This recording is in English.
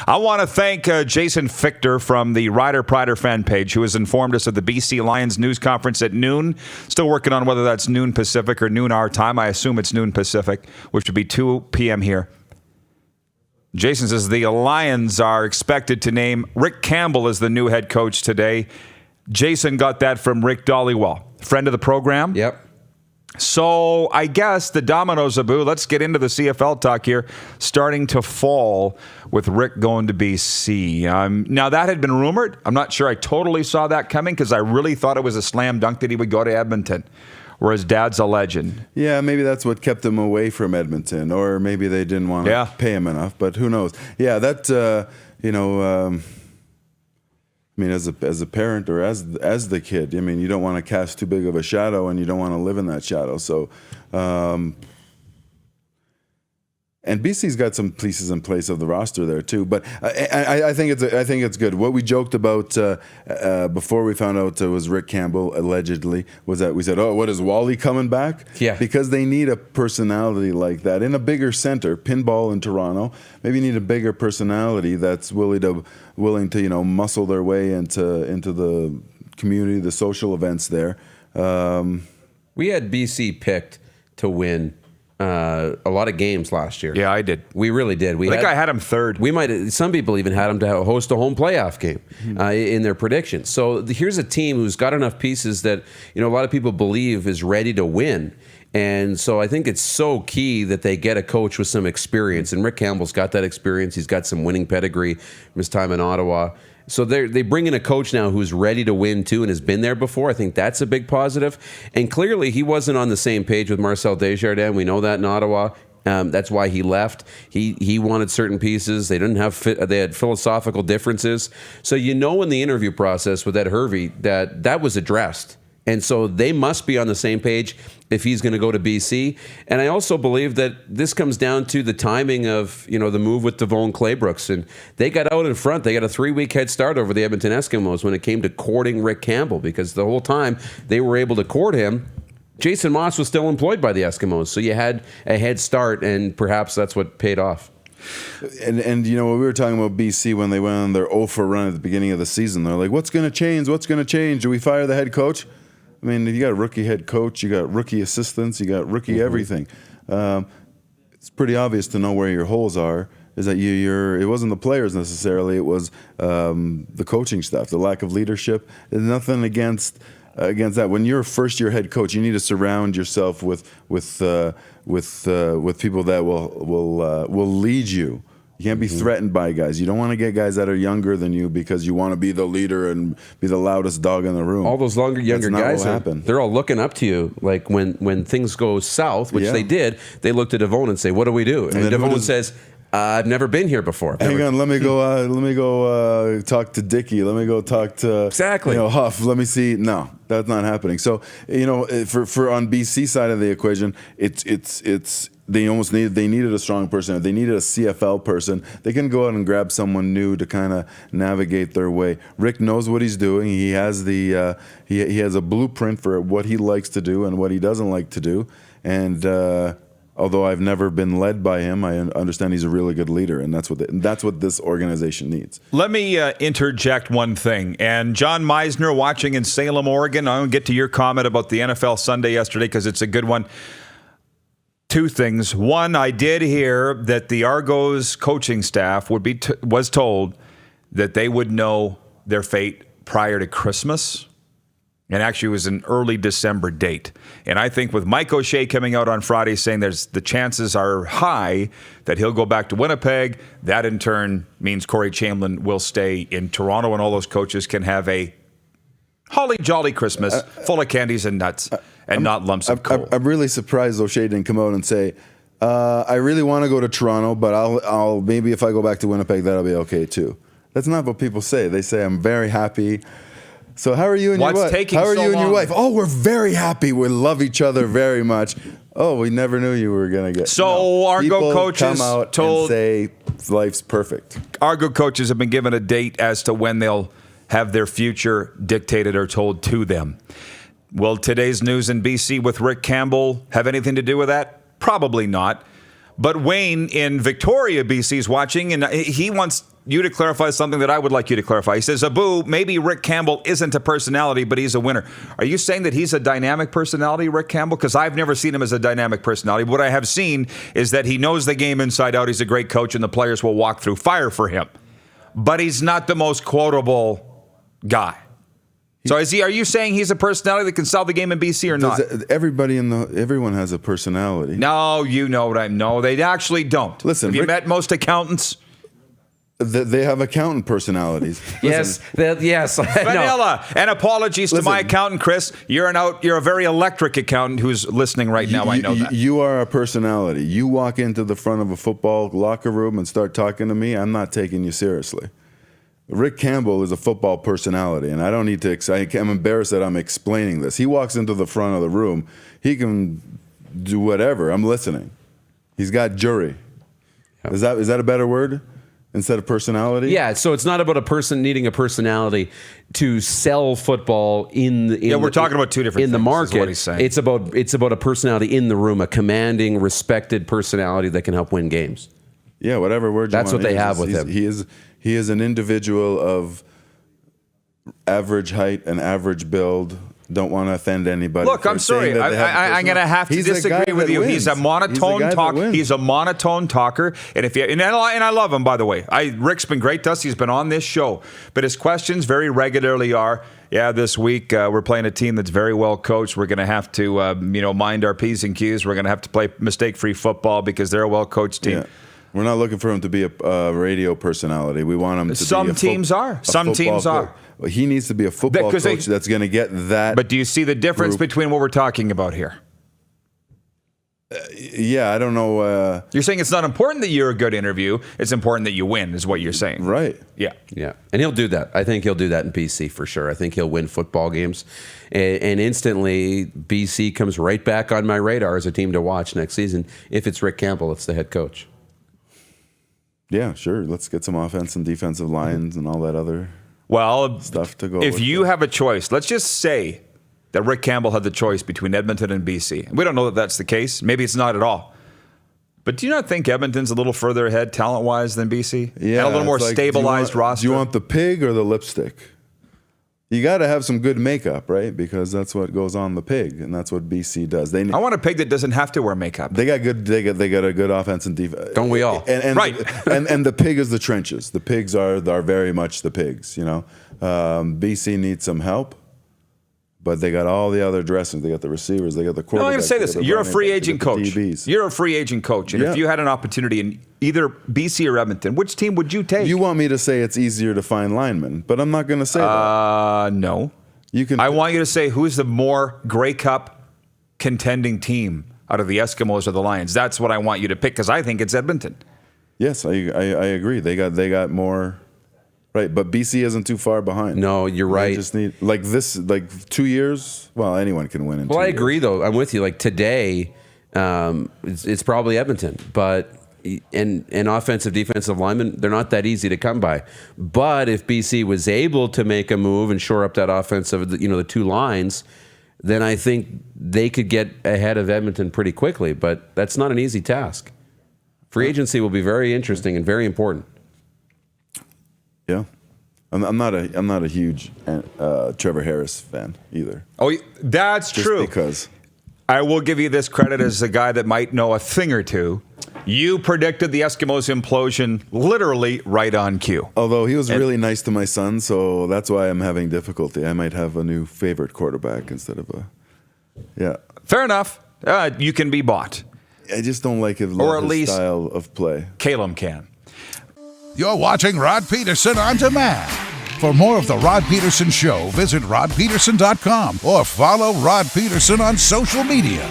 I want to thank Jason Fichter from the Rider Prider fan page, who has informed us of the BC Lions news conference at noon. Still working on whether that's noon Pacific or noon our time. I assume it's noon Pacific, which would be 2 p.m. here. Jason says the Lions are expected to name Rick Campbell as the new head coach today. Jason got that from Rick Dollywell, friend of the program. Yep. So I guess the dominoes, Abu, let's get into the CFL talk here, starting to fall with Rick going to BC. Now, that had been rumored. I'm not sure I totally saw that coming because I really thought it was a slam dunk that he would go to Edmonton, where his dad's a legend. Yeah, maybe that's what kept him away from Edmonton, or maybe they didn't want to pay him enough, but who knows? Yeah, that, I mean, as a parent or as the kid, I mean, you don't want to cast too big of a shadow, and you don't want to live in that shadow. So, and BC's got some pieces in place of the roster there too. But I think it's good. What we joked about before we found out it was Rick Campbell allegedly was that we said, "Oh, what is Wally coming back?" Yeah, because they need a personality like that in a bigger center. Pinball in Toronto, maybe you need a bigger personality that's willing to muscle their way into the community, the social events there. We had BC picked to win a lot of games last year. Yeah, I did. We really did. I had him third. Some people even had him to host a home playoff game in their predictions. So here's a team who's got enough pieces that a lot of people believe is ready to win. And so I think it's so key that they get a coach with some experience. And Rick Campbell's got that experience. He's got some winning pedigree from his time in Ottawa. So they bring in a coach now who's ready to win too and has been there before. I think that's a big positive. And clearly he wasn't on the same page with Marcel Desjardins. We know that in Ottawa. That's why he left. He wanted certain pieces. They didn't have they had philosophical differences. So in the interview process with Ed Hervey that was addressed. And so they must be on the same page if he's going to go to BC. And I also believe that this comes down to the timing of, the move with Devon Claybrooks. And they got out in front. They got a 3-week head start over the Edmonton Eskimos when it came to courting Rick Campbell, because the whole time they were able to court him, Jason Moss was still employed by the Eskimos. So you had a head start, and perhaps that's what paid off. And we were talking about BC when they went on their 0-for run at the beginning of the season. They're like, what's going to change? What's going to change? Do we fire the head coach? I mean, you got a rookie head coach, you got rookie assistants, you got rookie everything. It's pretty obvious to know where your holes are. Is that it wasn't the players necessarily, it was the coaching staff, the lack of leadership. There's nothing against that. When you're a first-year head coach, you need to surround yourself with people that will lead you. You can't be threatened by guys. You don't want to get guys that are younger than you because you want to be the leader and be the loudest dog in the room. All those younger guys, they're all looking up to you. Like when things go south, which they did, they looked at Devon and say, "What do we do?" And Devon says, "I've never been here before." Hang on, let me go talk to Dickey. Let me go talk to Huff. Let me see. No, that's not happening. So for on BC side of the equation, it's. They needed a strong person. They needed a CFL person. They can go out and grab someone new to kind of navigate their way. Rick knows what he's doing. He has he has a blueprint for what he likes to do and what he doesn't like to do. And although I've never been led by him, I understand he's a really good leader, and that's what this organization needs. Let me interject one thing. And John Meisner, watching in Salem, Oregon, I'm going to get to your comment about the NFL Sunday yesterday because it's a good one. Two things. One, I did hear that the Argos coaching staff was told that they would know their fate prior to Christmas. And actually it was an early December date. And I think with Mike O'Shea coming out on Friday saying the chances are high that he'll go back to Winnipeg, that in turn means Corey Chamberlain will stay in Toronto and all those coaches can have a holly jolly Christmas full of candies and nuts. And not lumps of coal. I'm really surprised O'Shea didn't come out and say, I really want to go to Toronto, but I'll maybe if I go back to Winnipeg, that'll be okay too. That's not what people say. They say, I'm very happy. So how are you and your wife? How are you and your wife? Oh, we're very happy. We love each other very much. Oh, we never knew you were going to get. So Argo coaches come out and say life's perfect. Argo coaches have been given a date as to when they'll have their future dictated or told to them. Will today's news in BC with Rick Campbell have anything to do with that? Probably not. But Wayne in Victoria, BC is watching, and he wants you to clarify something that I would like you to clarify. He says, Abu, maybe Rick Campbell isn't a personality, but he's a winner. Are you saying that he's a dynamic personality, Rick Campbell? Because I've never seen him as a dynamic personality. What I have seen is that he knows the game inside out. He's a great coach, and the players will walk through fire for him. But he's not the most quotable guy. So are you saying he's a personality that can sell the game in BC or not? Everyone has a personality. No, you know what I know. They actually don't. Listen, have you met most accountants? They have accountant personalities. Yes. Vanilla. And apologies to my accountant, Chris. You're a very electric accountant who's listening right now. I know that. You are a personality. You walk into the front of a football locker room and start talking to me, I'm not taking you seriously. Rick Campbell is a football personality, and I don't need to. I'm embarrassed that I'm explaining this. He walks into the front of the room. He can do whatever. I'm listening. He's got jury. Yep. Is that a better word? Instead of personality? Yeah, so it's not about a person needing a personality to sell football we're talking about two different things, in the market. Is what he's saying. It's about a personality in the room, a commanding, respected personality that can help win games. Yeah, whatever word you That's want what to they use. have with him. He is an individual of average height and average build. Don't want to offend anybody. Look, I'm sorry. I'm going to have to disagree with you. He's a monotone talker. He's a monotone talker. And I love him, by the way. Rick's been great to us. He's been on this show. But his questions very regularly are, this week we're playing a team that's very well coached. We're going to have to mind our P's and Q's. We're going to have to play mistake-free football because they're a well-coached team. Yeah. We're not looking for him to be a radio personality. We want him to be Some teams are. He needs to be a football coach that's going to get that. But do you see the difference between what we're talking about here? I don't know. You're saying it's not important that you're a good interview. It's important that you win, is what you're saying. Right. Yeah. And he'll do that. I think he'll do that in BC for sure. I think he'll win football games. And instantly, BC comes right back on my radar as a team to watch next season. If it's Rick Campbell, it's the head coach. Yeah, sure. Let's get some offense and defensive lines and all that other stuff to go. If you have a choice, let's just say that Rick Campbell had the choice between Edmonton and BC. We don't know that that's the case. Maybe it's not at all. But do you not think Edmonton's a little further ahead talent-wise than BC? Yeah, and a little more stabilized roster? Do you want the pig or the lipstick? You got to have some good makeup, right? Because that's what goes on the pig, and that's what BC does. I want a pig that doesn't have to wear makeup. They got a good offense and defense. Don't we all? Right. and the pig is the trenches. The pigs are very much the pigs. BC needs some help, but they got all the other dressings. They got the receivers. They got the quarterbacks. No, I'm going to say this. You're a free agent coach. You're a free agent coach, and if you had an opportunity in either BC or Edmonton, which team would you take? You want me to say it's easier to find linemen, but I'm not going to say that. No. You can. I want you to say who's the more Grey Cup contending team out of the Eskimos or the Lions. That's what I want you to pick because I think it's Edmonton. Yes, I agree. They got more. Right, but BC isn't too far behind. No, you're right. They just need 2 years. Well, anyone can win in 2 years. Well, I agree, though. I'm with you. Like today, it's probably Edmonton, but and offensive, defensive linemen, they're not that easy to come by. But if BC was able to make a move and shore up that offensive, the two lines, then I think they could get ahead of Edmonton pretty quickly. But that's not an easy task. Free agency will be very interesting and very important. Yeah, I'm not a huge Trevor Harris fan either. Oh, that's just true. Because I will give you this credit as a guy that might know a thing or two. You predicted the Eskimos implosion literally right on cue. Although he was really nice to my son, so that's why I'm having difficulty. I might have a new favorite quarterback instead of Fair enough. You can be bought. I just don't like his style of play. Caleb can. You're watching Rod Pedersen On Demand. For more of The Rod Pedersen Show, visit rodpedersen.com or follow Rod Pedersen on social media.